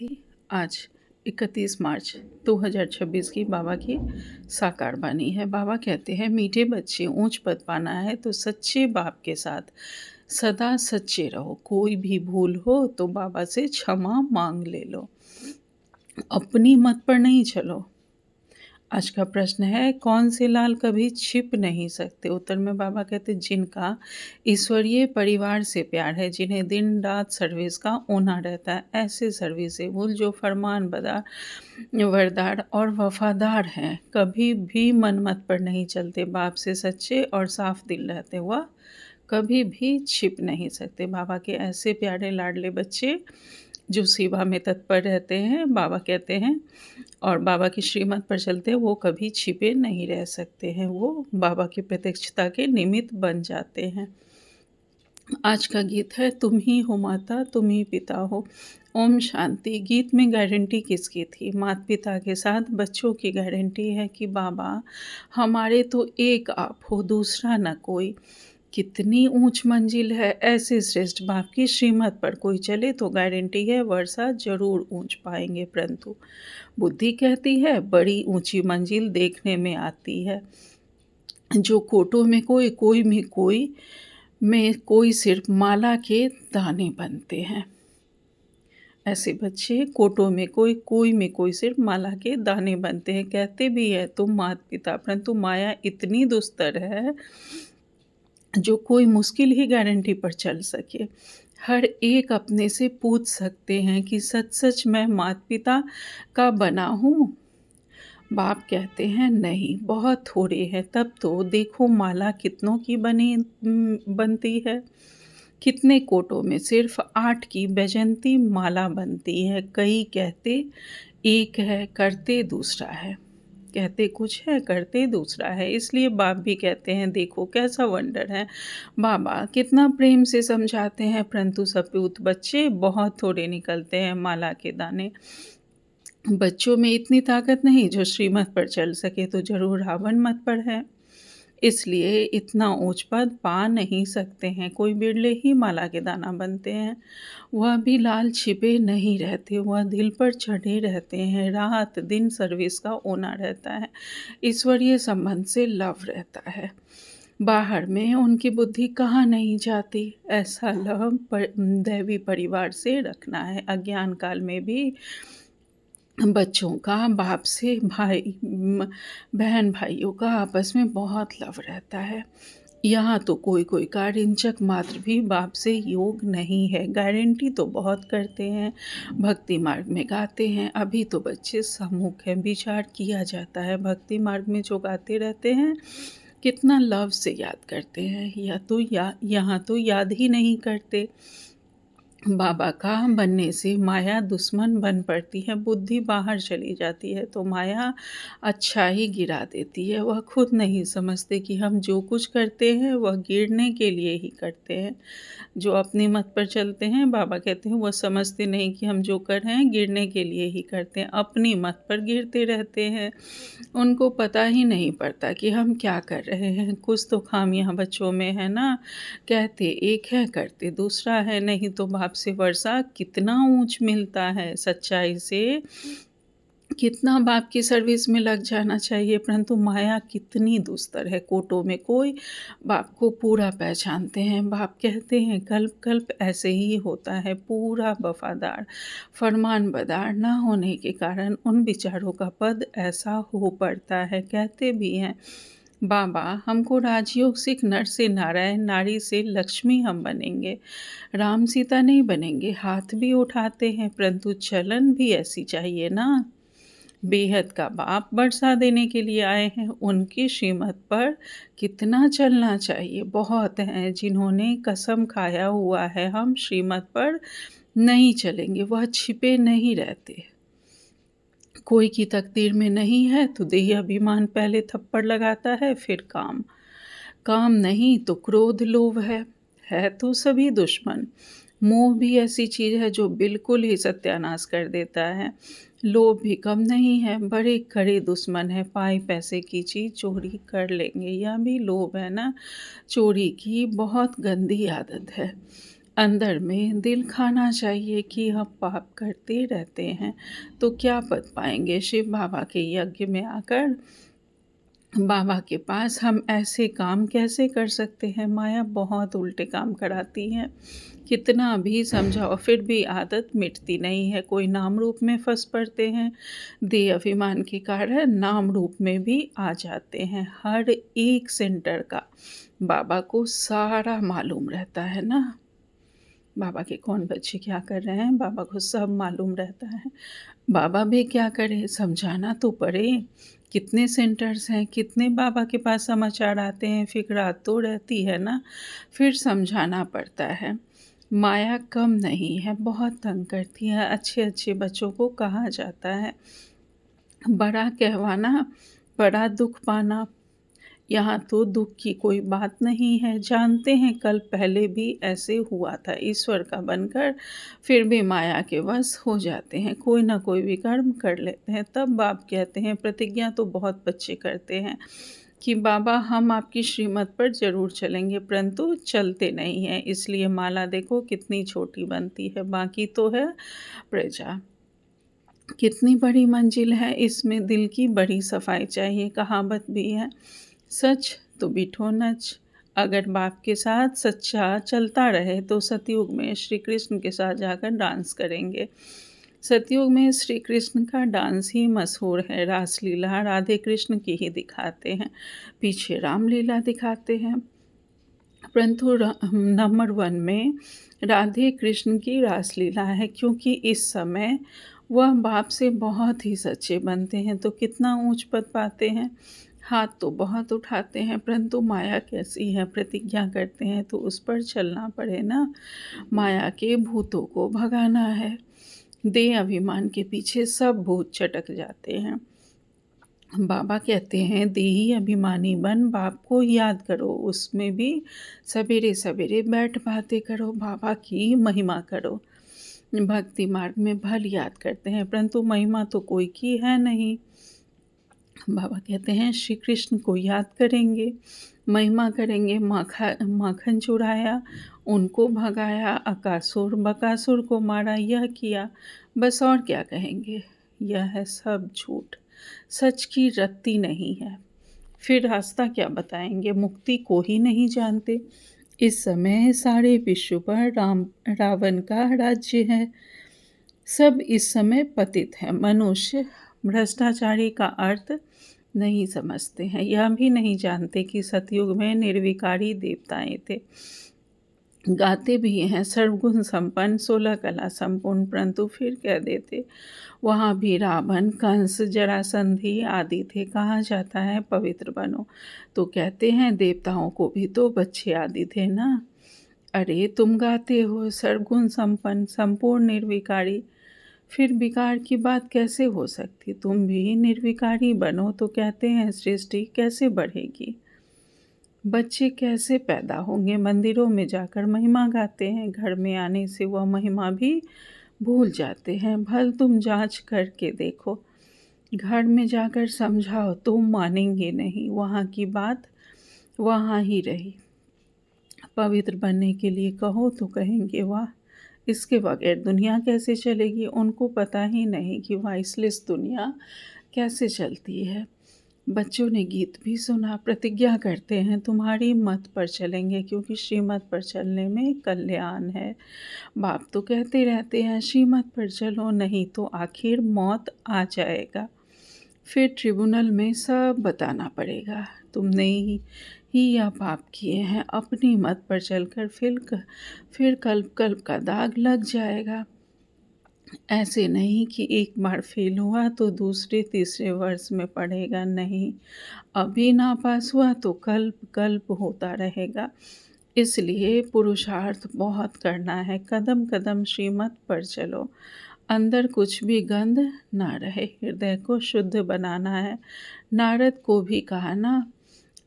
थी। आज 31 मार्च 2026 की बाबा की साकार बानी है। बाबा कहते हैं, मीठे बच्चे ऊंच पद पाना है तो सच्चे बाप के साथ सदा सच्चे रहो। कोई भी भूल हो तो बाबा से क्षमा मांग ले लो, अपनी मत पर नहीं चलो। आज का प्रश्न है, कौन से लाल कभी छिप नहीं सकते? उत्तर में बाबा कहते, जिनका ईश्वरीय परिवार से प्यार है, जिन्हें दिन रात सर्विस का होना रहता है, ऐसे सर्विसेबल जो फरमान बदार वरदार और वफादार हैं, कभी भी मनमत पर नहीं चलते, बाप से सच्चे और साफ दिल रहते हुआ कभी भी छिप नहीं सकते। बाबा के ऐसे प्यारे लाडले बच्चे जो सेवा में तत्पर रहते हैं, बाबा कहते हैं, और बाबा की श्रीमत पर चलते हैं, वो कभी छिपे नहीं रह सकते हैं, वो बाबा की प्रत्यक्षता के निमित्त बन जाते हैं। आज का गीत है, तुम ही हो माता तुम ही पिता हो। ओम शांति। गीत में गारंटी किसकी थी? माता पिता के साथ बच्चों की गारंटी है कि बाबा हमारे तो एक आप हो, दूसरा न कोई। कितनी ऊंच मंजिल है, ऐसे श्रेष्ठ बाप की श्रीमत पर कोई चले तो गारंटी है वर्षा जरूर ऊंच पाएंगे। परंतु बुद्धि कहती है बड़ी ऊंची मंजिल देखने में आती है। जो कोटों में कोई, कोई में कोई, में कोई सिर्फ माला के दाने बनते हैं। ऐसे बच्चे कोटों में कोई, कोई में कोई सिर्फ माला के दाने बनते हैं। कहते भी है तुम माता पिता, परंतु माया इतनी दुस्तर है जो कोई मुश्किल ही गारंटी पर चल सके। हर एक अपने से पूछ सकते हैं कि सच सच मैं माता पिता का बना हूँ? बाप कहते हैं नहीं, बहुत थोड़े हैं। तब तो देखो माला कितनों की बनती है। कितने कोटों में सिर्फ 8 की बैजंती माला बनती है। कई कहते एक है, करते दूसरा है। कहते कुछ है, करते दूसरा है। इसलिए बाप भी कहते हैं, देखो कैसा वंडर है। बाबा कितना प्रेम से समझाते हैं, परंतु सपूत बच्चे बहुत थोड़े निकलते हैं माला के दाने। बच्चों में इतनी ताकत नहीं जो श्रीमत पर चल सके, तो जरूर रावण मत पर है। इसलिए इतना ऊंच पद पा नहीं सकते हैं। कोई बिरले ही माला के दाना बनते हैं। वह भी लाल छिपे नहीं रहते, वह दिल पर चढ़े रहते हैं। रात दिन सर्विस का होना रहता है, ईश्वरीय संबंध से लव रहता है। बाहर में उनकी बुद्धि कहाँ नहीं जाती। ऐसा लव दैवी परिवार से रखना है। अज्ञान काल में भी बच्चों का बाप से, बहन भाइयों का आपस में बहुत लव रहता है। यहाँ तो कोई कोई का रिंचक मात्र भी बाप से योग नहीं है। गारंटी तो बहुत करते हैं, भक्ति मार्ग में गाते हैं। अभी तो बच्चे सम्मुख हैं, विचार किया जाता है। भक्ति मार्ग में जो गाते रहते हैं, कितना लव से याद करते हैं, यहाँ तो याद ही नहीं करते। बाबा का बनने से माया दुश्मन बन पड़ती है। बुद्धि बाहर चली जाती है तो माया अच्छा ही गिरा देती है। वह खुद नहीं समझते कि हम जो कुछ करते हैं वह गिरने के लिए ही करते हैं। जो अपनी मत पर चलते हैं, बाबा कहते हैं, वह समझते नहीं कि हम जो कर रहे हैं गिरने के लिए ही करते हैं। अपनी मत पर गिरते रहते हैं। उनको पता ही नहीं पड़ता कि हम क्या कर रहे हैं। कुछ तो खामियां बच्चों में है ना। कहते एक है, करते दूसरा है। नहीं तो बाप से वर्षा कितना ऊंच मिलता है। सच्चाई से कितना बाप की सर्विस में लग जाना चाहिए, परंतु माया कितनी दुस्तर है। कोटों में कोई बाप को पूरा पहचानते हैं। बाप कहते हैं कल्प कल्प ऐसे ही होता है। पूरा वफादार फरमान बदार न होने के कारण उन विचारों का पद ऐसा हो पड़ता है। कहते भी हैं बाबा हमको राजयोग सिख, नर से नारायण, नारी से लक्ष्मी हम बनेंगे, राम सीता नहीं बनेंगे। हाथ भी उठाते हैं, परंतु चलन भी ऐसी चाहिए ना। बेहद का बाप बरसा देने के लिए आए हैं, उनकी श्रीमत पर कितना चलना चाहिए। बहुत हैं जिन्होंने कसम खाया हुआ है हम श्रीमत पर नहीं चलेंगे। वह छिपे नहीं रहते। कोई की तकदीर में नहीं है तो देह अभिमान पहले थप्पड़ लगाता है, फिर काम। काम नहीं तो क्रोध लोभ है तो सभी दुश्मन। मोह भी ऐसी चीज है जो बिल्कुल ही सत्यानाश कर देता है। लोभ भी कम नहीं है, बड़े कड़े दुश्मन है। पाए पैसे की चीज चोरी कर लेंगे, यह भी लोभ है ना। चोरी की बहुत गंदी आदत है। अंदर में दिल खाना चाहिए कि हम पाप करते रहते हैं, तो क्या पद पाएँगे। शिव बाबा के यज्ञ में आकर बाबा के पास हम ऐसे काम कैसे कर सकते हैं? माया बहुत उल्टे काम कराती है। कितना भी समझाओ फिर भी आदत मिटती नहीं है। कोई नाम रूप में फँस पड़ते हैं, देह अभिमान के कारण नाम रूप में भी आ जाते हैं। हर एक सेंटर का बाबा को सारा मालूम रहता है ना। बाबा के कौन बच्चे क्या कर रहे हैं, बाबा को सब मालूम रहता है। बाबा भी क्या करें, समझाना तो पड़े। कितने सेंटर्स हैं, कितने बाबा के पास समाचार आते हैं, फ़िक्रात तो रहती है ना, फिर समझाना पड़ता है। माया कम नहीं है, बहुत तंग करती है। अच्छे-अच्छे बच्चों को कहा जाता है, बड़ा कहवाना, बड़ा दुःख पाना। यहाँ तो दुःख की कोई बात नहीं है। जानते हैं कल पहले भी ऐसे हुआ था। ईश्वर का बनकर फिर भी माया के वश हो जाते हैं। कोई ना कोई विकर्म कर लेते हैं। तब बाप कहते हैं, प्रतिज्ञा तो बहुत बच्चे करते हैं कि बाबा हम आपकी श्रीमत पर ज़रूर चलेंगे, परंतु चलते नहीं हैं। इसलिए माला देखो कितनी छोटी बनती है, बाकी तो है प्रजा। कितनी बड़ी मंजिल है, इसमें दिल की बड़ी सफाई चाहिए। कहावत भी है, सच तो बिठो नच। अगर बाप के साथ सच्चा चलता रहे तो सतयुग में श्री कृष्ण के साथ जाकर डांस करेंगे। सतयुग में श्री कृष्ण का डांस ही मशहूर है। रासलीला राधे कृष्ण की ही दिखाते हैं, पीछे रामलीला दिखाते हैं। परंतु नंबर 1 में राधे कृष्ण की रासलीला है, क्योंकि इस समय वह बाप से बहुत ही सच्चे बनते हैं, तो कितना ऊंच पद पाते हैं। हाथ तो बहुत उठाते हैं, परंतु माया कैसी है, प्रतिज्ञा करते हैं तो उस पर चलना पड़े ना। माया के भूतों को भगाना है। देह अभिमान के पीछे सब भूत चटक जाते हैं। बाबा कहते हैं, देही अभिमानी बन बाप को याद करो। उसमें भी सवेरे सवेरे बैठ बातें करो, बाबा की महिमा करो। भक्ति मार्ग में भल याद करते हैं, परंतु महिमा तो कोई की है नहीं। बाबा कहते हैं, श्री कृष्ण को याद करेंगे, महिमा करेंगे। माखन चुराया, उनको भगाया, अकासुर बकासुर को मारा, यह किया, बस और क्या कहेंगे। यह है सब झूठ, सच की रत्ती नहीं है। फिर रास्ता क्या बताएंगे, मुक्ति को ही नहीं जानते। इस समय सारे विश्व पर रावण का राज्य है। सब इस समय पतित हैं। मनुष्य भ्रष्टाचारी का अर्थ नहीं समझते हैं। यह भी नहीं जानते कि सतयुग में निर्विकारी देवताएं थे। गाते भी हैं, सर्वगुण संपन्न 16 कला संपूर्ण, परंतु फिर कह देते वहाँ भी रावण, कंस, जरासंधि आदि थे। कहा जाता है पवित्र बनो, तो कहते हैं देवताओं को भी तो बच्चे आदि थे ना। अरे तुम गाते हो सर्वगुण संपन्न, संपूर्ण निर्विकारी, फिर विकार की बात कैसे हो सकती। तुम भी निर्विकारी बनो, तो कहते हैं सृष्टि कैसे बढ़ेगी, बच्चे कैसे पैदा होंगे। मंदिरों में जाकर महिमा गाते हैं, घर में आने से वह महिमा भी भूल जाते हैं। भल तुम जांच करके देखो, घर में जाकर समझाओ, तुम मानेंगे नहीं। वहाँ की बात वहाँ ही रही। पवित्र बनने के लिए कहो तो कहेंगे वाह, इसके बगैर दुनिया कैसे चलेगी। उनको पता ही नहीं कि वाइसलेस दुनिया कैसे चलती है। बच्चों ने गीत भी सुना, प्रतिज्ञा करते हैं तुम्हारी मत पर चलेंगे, क्योंकि श्रीमत पर चलने में कल्याण है। बाप तो कहते रहते हैं श्रीमत पर चलो, नहीं तो आखिर मौत आ जाएगा। फिर ट्रिब्यूनल में सब बताना पड़ेगा। तुमने ही यह पाप किए हैं। अपनी मत पर चलकर फिर कल्प कल्प का दाग लग जाएगा। ऐसे नहीं कि एक बार फेल हुआ तो दूसरे तीसरे वर्ष में पढ़ेगा, नहीं। अभी नापास हुआ तो कल्प कल्प होता रहेगा। इसलिए पुरुषार्थ बहुत करना है। कदम कदम श्रीमत पर चलो, अंदर कुछ भी गंध ना रहे, हृदय को शुद्ध बनाना है। नारद को भी कहा ना,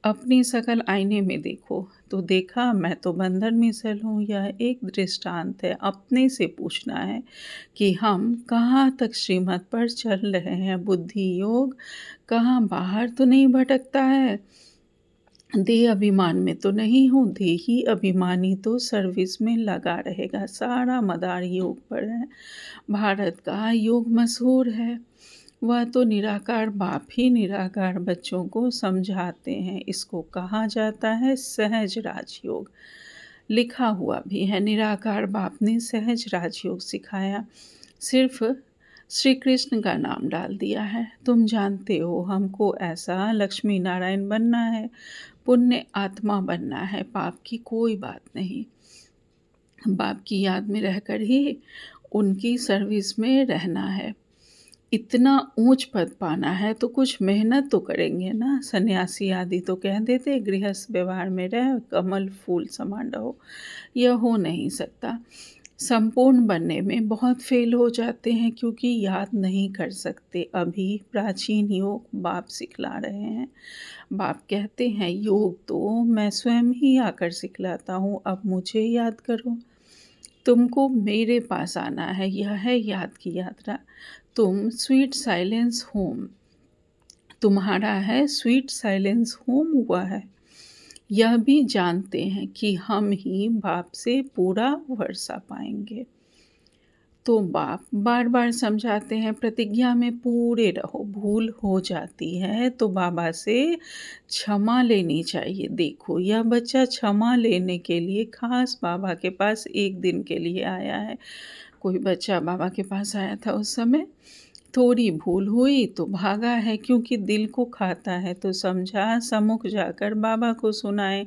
अपनी शकल आईने में देखो, तो देखा मैं तो बंदर मिसल हूँ। यह एक दृष्टांत है। अपने से पूछना है कि हम कहाँ तक श्रीमत पर चल रहे हैं। बुद्धि योग कहाँ बाहर तो नहीं भटकता है। देह अभिमान में तो नहीं हूँ, देही अभिमानी तो सर्विस में लगा रहेगा। सारा मदार योग पर है। भारत का योग मशहूर है। वह तो निराकार बाप ही निराकार बच्चों को समझाते हैं। इसको कहा जाता है सहज राजयोग। लिखा हुआ भी है, निराकार बाप ने सहज राजयोग सिखाया। सिर्फ श्री कृष्ण का नाम डाल दिया है। तुम जानते हो हमको ऐसा लक्ष्मी नारायण बनना है, पुण्य आत्मा बनना है, पाप की कोई बात नहीं। बाप की याद में रहकर ही उनकी सर्विस में रहना है। इतना ऊंच पद पाना है तो कुछ मेहनत तो करेंगे ना। सन्यासी आदि तो कह देते गृहस्थ व्यवहार में रह, कमल फूल समान रहो। यह हो नहीं सकता। संपूर्ण बनने में बहुत फेल हो जाते हैं क्योंकि याद नहीं कर सकते। अभी प्राचीन योग बाप सिखला रहे हैं। बाप कहते हैं योग तो मैं स्वयं ही आकर सिखलाता हूँ, अब मुझे याद करो। तुमको मेरे पास आना है, यह है याद की यात्रा। तुम स्वीट साइलेंस होम, तुम्हारा है स्वीट साइलेंस होम हुआ है। यह भी जानते हैं कि हम ही बाप से पूरा वर्षा पाएंगे। तो बाप बार बार समझाते हैं प्रतिज्ञा में पूरे रहो। भूल हो जाती है तो बाबा से क्षमा लेनी चाहिए। देखो यह बच्चा क्षमा लेने के लिए खास बाबा के पास एक दिन के लिए आया है। कोई बच्चा बाबा के पास आया था उस समय, थोड़ी भूल हुई तो भागा है क्योंकि दिल को खाता है। तो समझा सम्मुख जाकर बाबा को सुनाए।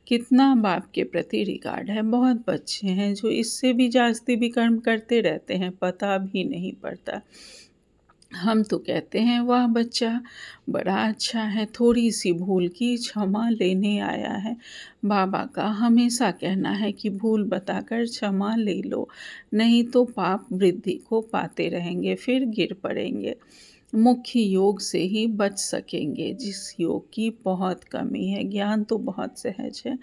कितना बाप के प्रति रिगार्ड है। बहुत बच्चे हैं जो इससे भी जास्ती भी कर्म करते रहते हैं, पता भी नहीं पड़ता। हम तो कहते हैं वाह बच्चा बड़ा अच्छा है, थोड़ी सी भूल की क्षमा लेने आया है। बाबा का हमेशा कहना है कि भूल बताकर क्षमा ले लो, नहीं तो पाप वृद्धि को पाते रहेंगे, फिर गिर पड़ेंगे। मुख्य योग से ही बच सकेंगे, जिस योग की बहुत कमी है। ज्ञान तो बहुत सहज है।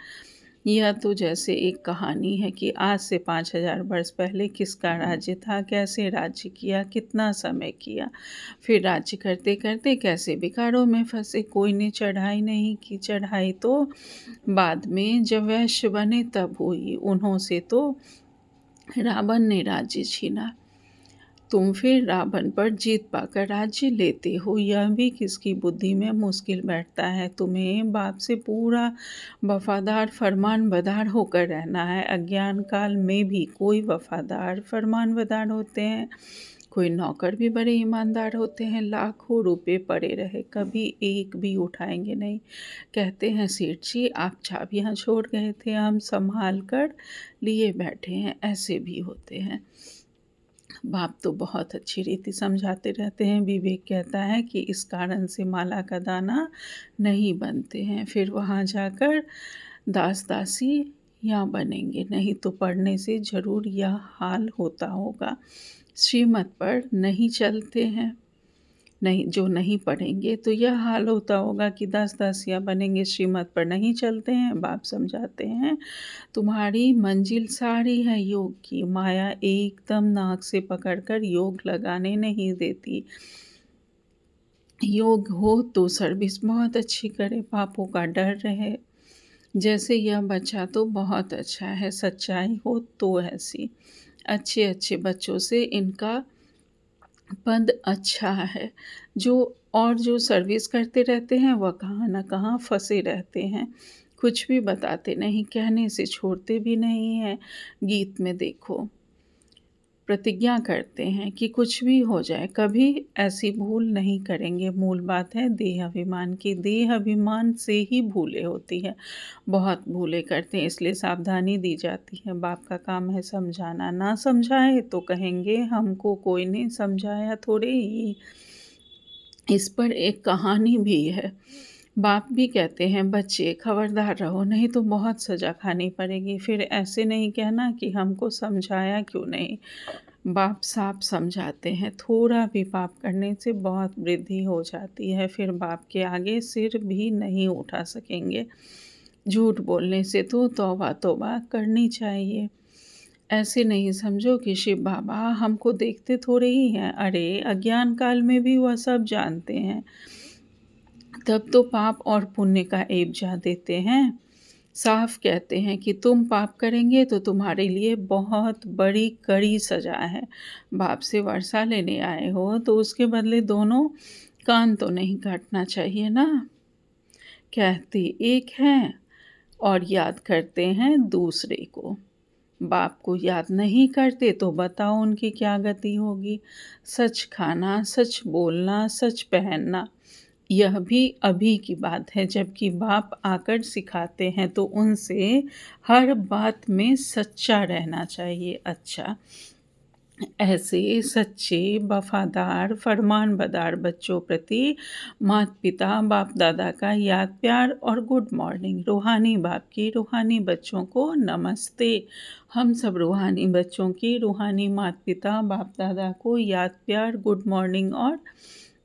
यह तो जैसे एक कहानी है कि आज से 5000 वर्ष पहले किसका राज्य था, कैसे राज्य किया, कितना समय किया, फिर राज्य करते करते कैसे विकारों में फंसे। कोई ने चढ़ाई नहीं की। चढ़ाई तो बाद में जब वैश्य बने तब हुई। उन्हों से तो रावण ने राज्य छीना। तुम फिर रावण पर जीत पाकर राज्य लेते हो, यह भी किसकी बुद्धि में मुश्किल बैठता है। तुम्हें बाप से पूरा वफादार फरमानबरदार होकर रहना है। अज्ञान काल में भी कोई वफादार फरमानबरदार होते हैं, कोई नौकर भी बड़े ईमानदार होते हैं। लाखों रुपए पड़े रहे कभी एक भी उठाएंगे नहीं। कहते हैं सेठ जी आप चाबियाँ छोड़ गए थे, हम संभाल कर लिए बैठे हैं। ऐसे भी होते हैं। बाप तो बहुत अच्छी रीति समझाते रहते हैं। विवेक कहता है कि इस कारण से माला का दाना नहीं बनते हैं, फिर वहाँ जाकर दास दासी या बनेंगे, नहीं तो पढ़ने से ज़रूर यह हाल होता होगा। श्रीमत पर नहीं चलते हैं, नहीं जो नहीं पढ़ेंगे तो यह हाल होता होगा कि दास दासियाँ बनेंगे। श्रीमत पर नहीं चलते हैं। बाप समझाते हैं तुम्हारी मंजिल सारी है योग की, माया एकदम नाक से पकड़कर योग लगाने नहीं देती। योग हो तो सर्विस बहुत अच्छी करे, पापों का डर रहे। जैसे यह बच्चा तो बहुत अच्छा है, सच्चाई हो तो ऐसी। अच्छे अच्छे बच्चों से इनका पद अच्छा है। जो सर्विस करते रहते हैं वह कहाँ न कहाँ फंसे रहते हैं। कुछ भी बताते नहीं, कहने से छोड़ते भी नहीं हैं। गीत में देखो प्रतिज्ञा करते हैं कि कुछ भी हो जाए कभी ऐसी भूल नहीं करेंगे। मूल बात है देह अभिमान की। देह अभिमान से ही भूलें होती हैं। बहुत भूलें करते हैं, इसलिए सावधानी दी जाती है। बाप का काम है समझाना। ना समझाए तो कहेंगे हमको कोई ने समझाया थोड़े ही। इस पर एक कहानी भी है। बाप भी कहते हैं बच्चे खबरदार रहो, नहीं तो बहुत सज़ा खानी पड़ेगी। फिर ऐसे नहीं कहना कि हमको समझाया क्यों नहीं। बाप साफ समझाते हैं थोड़ा भी पाप करने से बहुत वृद्धि हो जाती है, फिर बाप के आगे सिर भी नहीं उठा सकेंगे। झूठ बोलने से तो तौबा तौबा करनी चाहिए। ऐसे नहीं समझो कि शिव बाबा हमको देखते थोड़े ही हैं। अरे अज्ञान काल में भी वह सब जानते हैं। तब तो पाप और पुण्य का एवजा देते हैं। साफ कहते हैं कि तुम पाप करेंगे तो तुम्हारे लिए बहुत बड़ी कड़ी सज़ा है। बाप से वर्षा लेने आए हो तो उसके बदले दोनों कान तो नहीं काटना चाहिए ना। कहते एक हैं और याद करते हैं दूसरे को। बाप को याद नहीं करते तो बताओ उनकी क्या गति होगी। सच खाना, सच बोलना, सच पहनना, यह भी अभी की बात है, जबकि बाप आकर सिखाते हैं तो उनसे हर बात में सच्चा रहना चाहिए। अच्छा, ऐसे सच्चे, वफादार, फरमानबरदार बच्चों प्रति माता-पिता, बाप-दादा का याद, प्यार और गुड मॉर्निंग। रूहानी बाप की रूहानी बच्चों को नमस्ते। हम सब रूहानी बच्चों की रूहानी माता-पिता, बाप-दादा को याद, प्यार, गुड मॉर्निंग और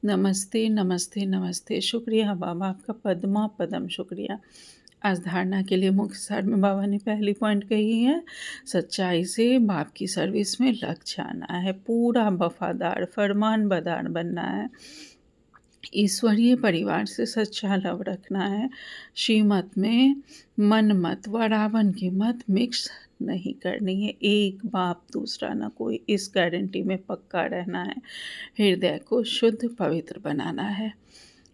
नमस्ते, नमस्ते, नमस्ते। शुक्रिया बाबा, आपका पदमा पदम शुक्रिया। आज धारणा के लिए मुख्य सार में बाबा ने पहली पॉइंट कही है, सच्चाई से बाप की सर्विस में लग जाना है, पूरा वफादार फरमानबरदार बनना है, ईश्वरीय परिवार से सच्चा लव रखना है, श्रीमत में मन मत व रावण की मत मिक्स नहीं करनी है, एक बाप दूसरा ना कोई, इस गारंटी में पक्का रहना है, हृदय को शुद्ध पवित्र बनाना है।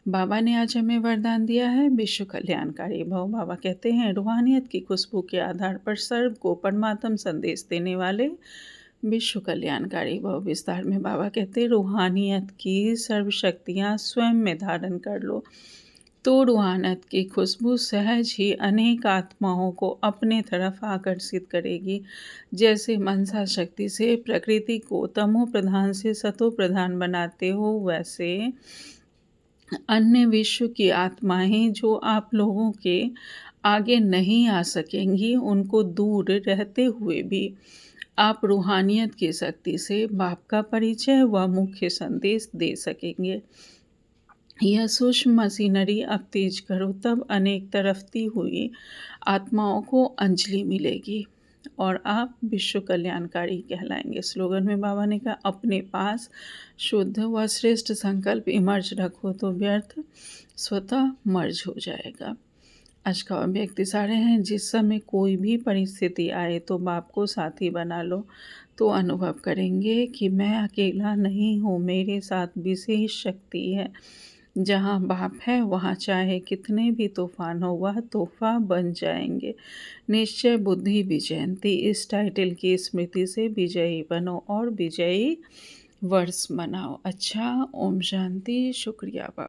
बाबा ने आज हमें वरदान दिया है, विश्व कल्याणकारी भव। बाबा कहते हैं रूहानियत की खुशबू के आधार पर सर्व को परमात्म संदेश देने वाले विश्व कल्याणकारी भव। विस्तार में बाबा कहते हैं रूहानियत की सर्व शक्तियाँ स्वयं में धारण कर लो तो रूहानियत की खुशबू सहज ही अनेक आत्माओं को अपने तरफ आकर्षित करेगी। जैसे मनसा शक्ति से प्रकृति को तमो प्रधान से सतो प्रधान बनाते हो, वैसे अन्य विश्व की आत्माएं जो आप लोगों के आगे नहीं आ सकेंगी, उनको दूर रहते हुए भी आप रूहानियत की शक्ति से बाप का परिचय व मुख्य संदेश दे सकेंगे। यह सूक्ष्म मशीनरी अब तेज करो, तब अनेक तरफती हुई आत्माओं को अंजलि मिलेगी और आप विश्व कल्याणकारी कहलाएंगे। स्लोगन में बाबा ने कहा, अपने पास शुद्ध व श्रेष्ठ संकल्प इमर्ज रखो तो व्यर्थ स्वतः मर्ज हो जाएगा। आज का व्यक्ति सारे हैं, जिस समय कोई भी परिस्थिति आए तो बाप को साथी बना लो तो अनुभव करेंगे कि मैं अकेला नहीं हूँ, मेरे साथ विशेष शक्ति है। जहाँ बाप है वहाँ चाहे कितने भी तूफान हो वह तोहफा बन जाएंगे। निश्चय बुद्धि विजयंती, इस टाइटल की स्मृति से विजयी बनो और विजयी वर्ष मनाओ। अच्छा, ओम शांति। शुक्रिया बाबा।